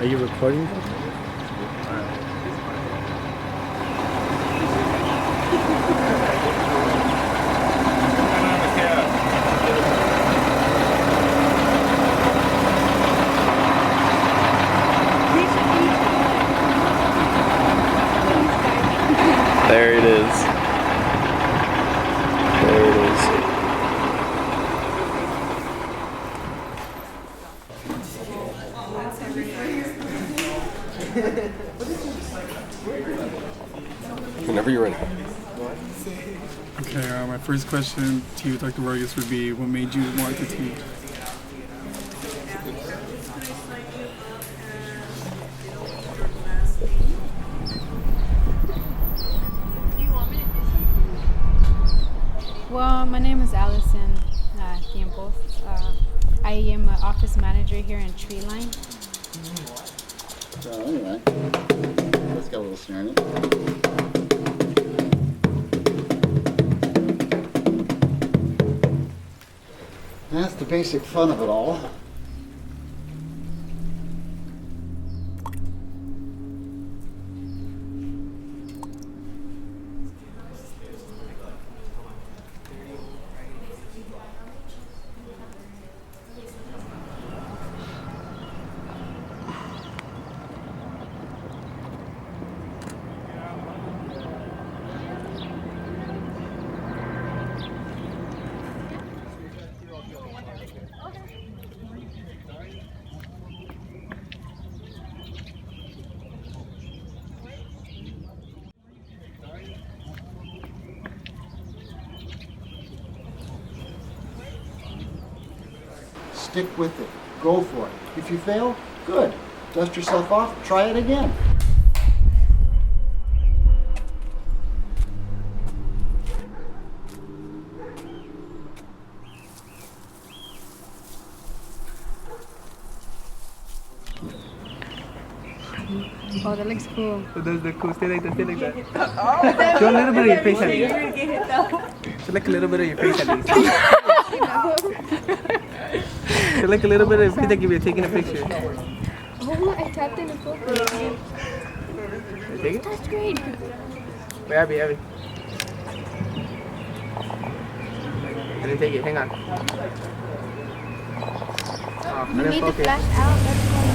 Are you recording? There it is. There it is. Whenever you're ready. Okay, my first question to you, Dr. Vargas, would be, what made you want to teach? Well, my name is Elysian Tiempos. I am an office manager here in Tree Line. So anyway, let's get a little snare in it. That's the basic fun of it all. Stick with it. Go for it. If you fail, good. Dust yourself off. Try it again. Oh, that looks cool. So does the cool stay like that? Stay like that. Show a little bit of your face at least. Show like a little bit of your face at least. Show like a little bit of your face like if you're taking a picture. Oh, I tapped in the focus. Take it? That's great. Wait, Abby. I didn't take it. Hang on. Oh, I You didn't need to focus. flash out. That's why.